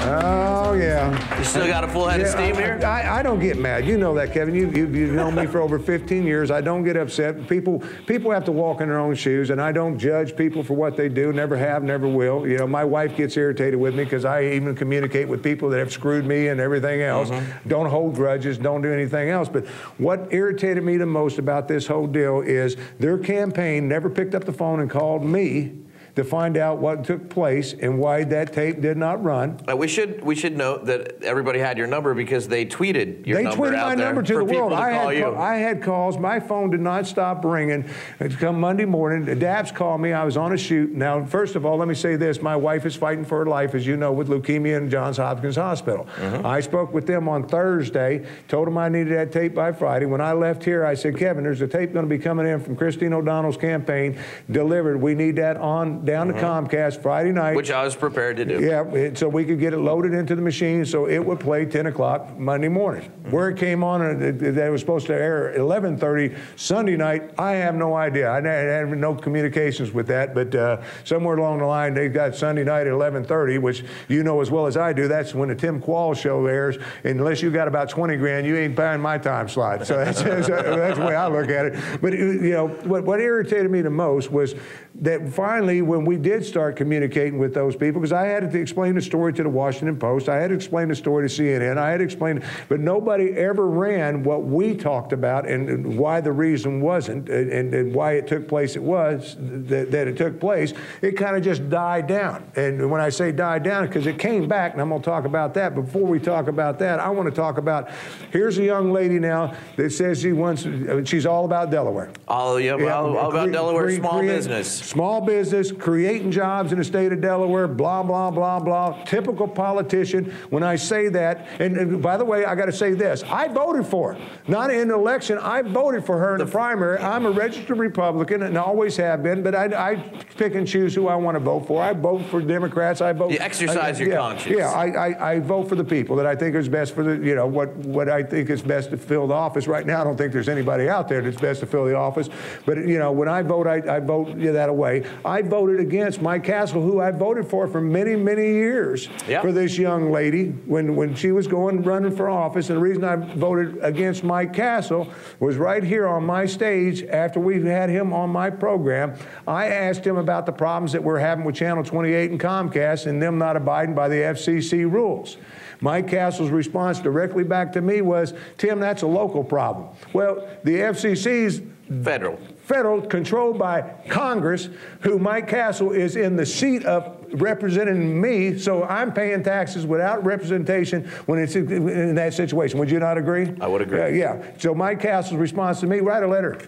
Oh, yeah. You still got a full head of steam here? I don't get mad. You know that, Kevin. You've known me for over 15 years. I don't get upset. People have to walk in their own shoes, and I don't judge people for what they do. Never have, never will. You know, my wife gets irritated with me because I even communicate with people that have screwed me and everything else. Don't hold grudges. Don't do anything else. But what irritated me the most about this whole deal is their campaign never picked up the phone and called me to find out what took place and why that tape did not run. We should note that everybody had your number because they tweeted your number out there. They tweeted my number to the world. I had calls. My phone did not stop ringing. Come Monday morning, Daps called me. I was on a shoot. Now, first of all, let me say this. My wife is fighting for her life, as you know, with leukemia in Johns Hopkins Hospital. I spoke with them on Thursday, told them I needed that tape by Friday. When I left here, I said, Kevin, there's a tape going to be coming in from Christine O'Donnell's campaign, delivered. We need that on down to Comcast Friday night. Which I was prepared to do. Yeah, so we could get it loaded into the machine so it would play 10 o'clock Monday morning. Where it came on, that it was supposed to air 11:30 Sunday night, I have no idea. I had no communications with that, but somewhere along the line, they got Sunday night at 11:30, which you know as well as I do, that's when the Tim Qualls Show airs. And unless you got about 20 grand, you ain't buying my time slot. So that's the way I look at it. But you know, what irritated me the most was that finally, when we did start communicating with those people, because I had to explain the story to the Washington Post, I had to explain the story to CNN, I had to explain, but nobody ever ran what we talked about and why the reason wasn't and why it took place that it took place. It kind of just died down. And when I say died down, because it came back, and I'm going to talk about that. Before we talk about that, I want to talk about, here's a young lady now that says she's all about Delaware. All about Delaware, small business. Small business, creating jobs in the state of Delaware, blah, blah, blah, blah. Typical politician. When I say that, and by the way, I got to say this. I voted for her. Not in the election. I voted for her in the primary. I'm a registered Republican and always have been, but I pick and choose who I want to vote for. I vote for Democrats. I vote. You exercise your conscience. Yeah, I vote for the people that I think is best for the, you know, what I think is best to fill the office. Right now, I don't think there's anybody out there that's best to fill the office. But, you know, when I vote, I vote that away. I voted against Mike Castle, who I voted for many, many years for this young lady when she was running for office. And the reason I voted against Mike Castle was right here on my stage after we had him on my program. I asked him about the problems that we're having with Channel 28 and Comcast and them not abiding by the FCC rules. Mike Castle's response directly back to me was, Tim, that's a local problem. Well, the FCC's federal, controlled by Congress, who Mike Castle is in the seat of representing me, so I'm paying taxes without representation when it's in that situation. Would you not agree? I would agree. Yeah. So Mike Castle's response to me, write a letter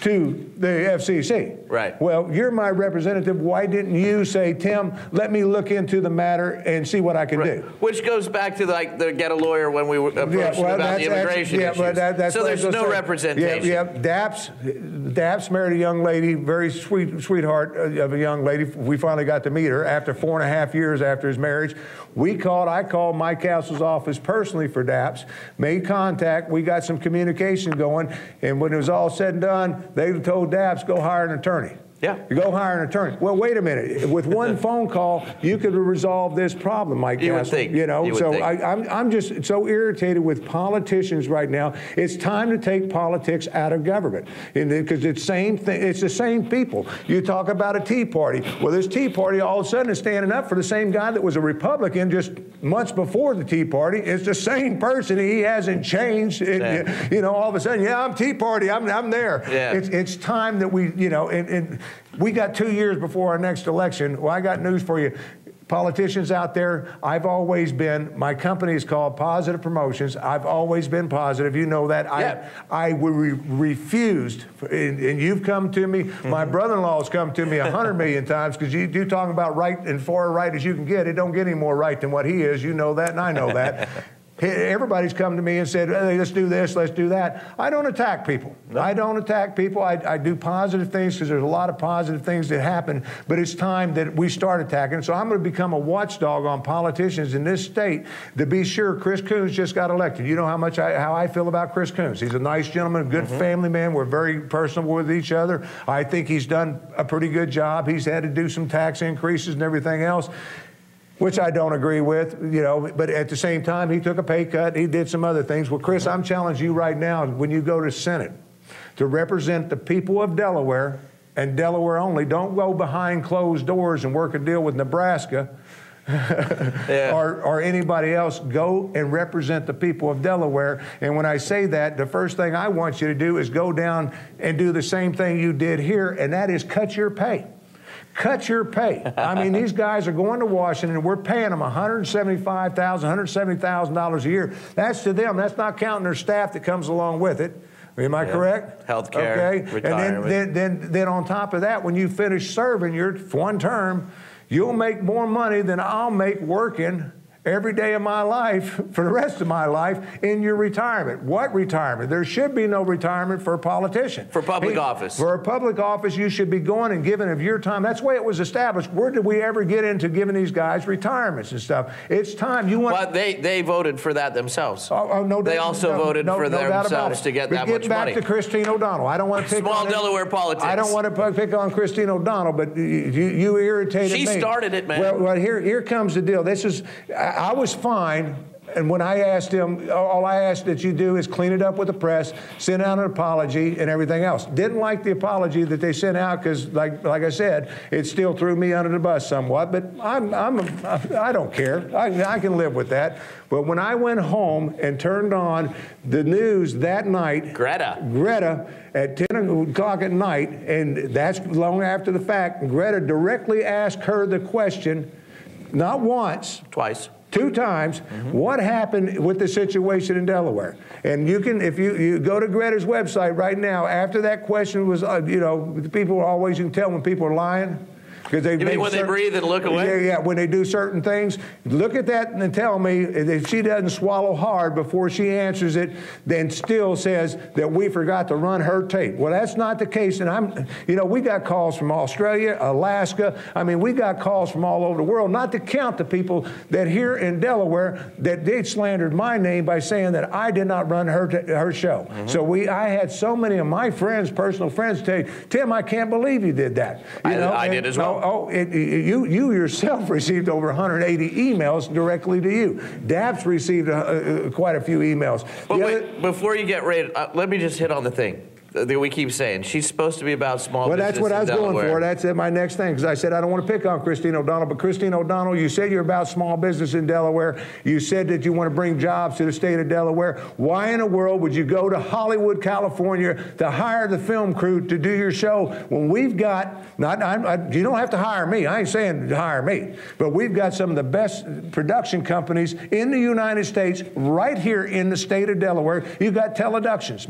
to the FCC. Right. Well, you're my representative. Why didn't you say, Tim, let me look into the matter and see what I can do? Which goes back to like the get a lawyer when we approached about the immigration issues. So there's no representation. Yeah. Daps married a young lady, very sweetheart of a young lady. We finally got to meet her after 4.5 years after his marriage. I called Mike Castle's office personally for Daps, made contact. We got some communication going, and when it was all said and done, they told Daps, go hire an attorney. Yeah. Go hire an attorney. Well, wait a minute. With one phone call, you could resolve this problem, Mike Castle. You would think. You know, you would so think. I'm just so irritated with politicians right now. It's time to take politics out of government, because it's the same people. You talk about a Tea Party. Well, this Tea Party all of a sudden is standing up for the same guy that was a Republican just months before the Tea Party. It's the same person. He hasn't changed. You know, all of a sudden, yeah, I'm Tea Party. I'm there. Yeah. It's time that we, you know, and we got 2 years before our next election. Well, I got news for you. Politicians out there, I've always been, my company is called Positive Promotions. I've always been positive. You know that. Yeah. I refused, and you've come to me, my brother-in-law's come to me 100 million times, because you talk about right and far right as you can get. It don't get any more right than what he is. You know that, and I know that. Everybody's come to me and said, hey, let's do this, let's do that. I don't attack people. No. I don't attack people. I do positive things, because there's a lot of positive things that happen, but it's time that we start attacking. So I'm going to become a watchdog on politicians in this state to be sure. Chris Coons just got elected. You know how I feel about Chris Coons. He's a nice gentleman, a good family man. We're very personable with each other. I think he's done a pretty good job. He's had to do some tax increases and everything else. which I don't agree with, you know, but at the same time, he took a pay cut. He did some other things. Well, Chris, I'm challenging you right now, when you go to Senate, to represent the people of Delaware, and Delaware only. Don't go behind closed doors and work a deal with Nebraska or anybody else. Go and represent the people of Delaware. And when I say that, the first thing I want you to do is go down and do the same thing you did here, and that is cut your pay. Cut your pay. I mean, these guys are going to Washington, and we're paying them $175,000, $170,000 a year. That's to them. That's not counting their staff that comes along with it. Am I correct? Health care, okay. retirement. And then on top of that, when you finish serving your one term, you'll make more money than I'll make working every day of my life for the rest of my life in your retirement. What retirement? There should be no retirement for a politician. For public office. For a public office, you should be going and giving of your time. That's the way it was established. Where did we ever get into giving these guys retirements and stuff? It's time. You want. But they voted for that themselves. Oh, no. They also voted for themselves to get that much money. Get back to Christine O'Donnell. I don't want to pick small on Delaware politics. I don't want to pick on Christine O'Donnell, but you irritated me. She started it, man. Well, here comes the deal. I was fine. And when I asked him, all I asked that you do is clean it up with the press, send out an apology and everything else. Didn't like the apology that they sent out because, like I said, it still threw me under the bus somewhat. But I don't care. I can live with that. But when I went home and turned on the news that night, Greta at 10 o'clock at night, and that's long after the fact, Greta directly asked her the question, not once, twice. 2 times, what happened with the situation in Delaware? And you can, if you go to Greta's website right now, after that question was, you know, people always, you can tell when people are lying. You mean when they breathe and look away? Yeah, when they do certain things. Look at that and tell me if she doesn't swallow hard before she answers it, then still says that we forgot to run her tape. Well, that's not the case. And we got calls from Australia, Alaska. I mean, we got calls from all over the world, not to count the people that here in Delaware that they slandered my name by saying that I did not run her show. So I had so many of my friends, personal friends, tell you, Tim, I can't believe you did that. I did as well. You yourself received over 180 emails directly to you. Daps received quite a few emails. But wait, before you get ready, let me just hit on the thing that we keep saying. She's supposed to be about small business. Well, that's what I was going for. That's my next thing, because I said I don't want to pick on Christine O'Donnell, but Christine O'Donnell, you said you're about small business in Delaware. You said that you want to bring jobs to the state of Delaware. Why in the world would you go to Hollywood, California to hire the film crew to do your show when we've got, you don't have to hire me. I ain't saying hire me, but we've got some of the best production companies in the United States right here in the state of Delaware. You've got Teleductions,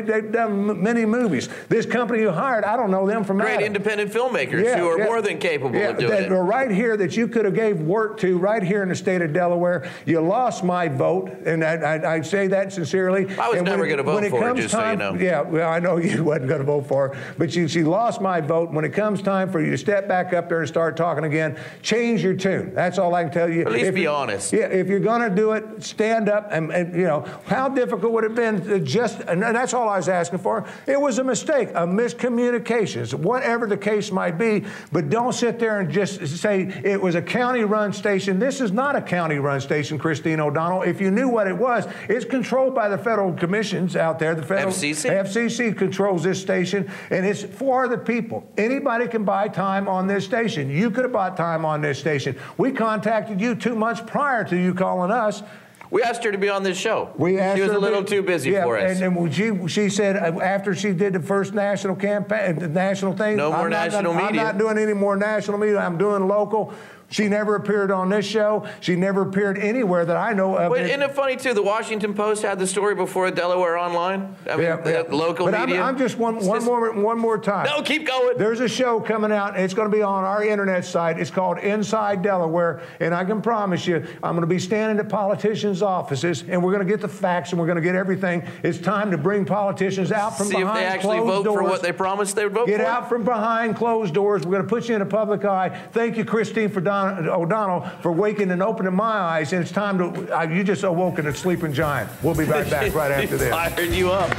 they've done many movies. This company you hired, I don't know them from Adam. Great independent filmmakers who are more than capable of doing it. Right here that you could have gave work to right here in the state of Delaware. You lost my vote, and I say that sincerely. I was never going to vote for her, just so you know. Yeah, well, I know you wasn't going to vote for her, but she lost my vote. When it comes time for you to step back up there and start talking again, change your tune. That's all I can tell you. At least be honest. Yeah, if you're going to do it, stand up, and you know, how difficult would it have been to just, and that's all I was asking for. It was a mistake, a miscommunications, whatever the case might be, but don't sit there and just say it was a county-run station. This is not a county-run station, Christine O'Donnell. If you knew what it was, it's controlled by the federal commissions out there. The federal FCC controls this station, and it's for the people. Anybody can buy time on this station. You could have bought time on this station. We contacted you 2 months prior to you calling us. We asked her to be on this show. She was a little too busy for us. And she said after she did the first national campaign, the national thing, no more national media. I'm not doing any more national media. I'm doing local. She never appeared on this show. She never appeared anywhere that I know of. Wait, isn't it funny, too? The Washington Post had the story before Delaware Online. I mean, local media. I'm just one more time. No, keep going. There's a show coming out, and it's going to be on our internet site. It's called Inside Delaware, and I can promise you, I'm going to be standing at politicians' offices, and we're going to get the facts, and we're going to get everything. It's time to bring politicians out from behind closed doors. See if they actually vote for what they promised they would vote for. Get out from behind closed doors. We're going to put you in the public eye. Thank you, Christine O'Donnell, for waking and opening my eyes, and it's time to, you just awoken a sleeping giant. We'll be right back right after this. Fired you up.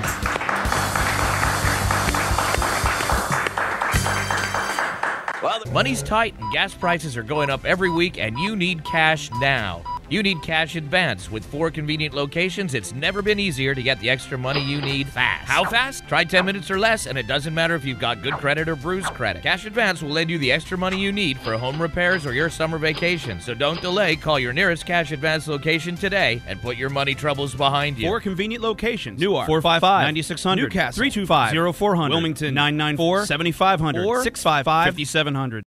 Well, Money's tight and gas prices are going up every week, and you need cash now. You need cash advance. With 4 convenient locations, it's never been easier to get the extra money you need fast. How fast? Try 10 minutes or less, and it doesn't matter if you've got good credit or bruised credit. Cash advance will lend you the extra money you need for home repairs or your summer vacation. So don't delay. Call your nearest cash advance location today and put your money troubles behind you. 4 convenient locations. Newark 455-9600. Newcastle 325-0400. Wilmington 994-7500. Or 655-5700.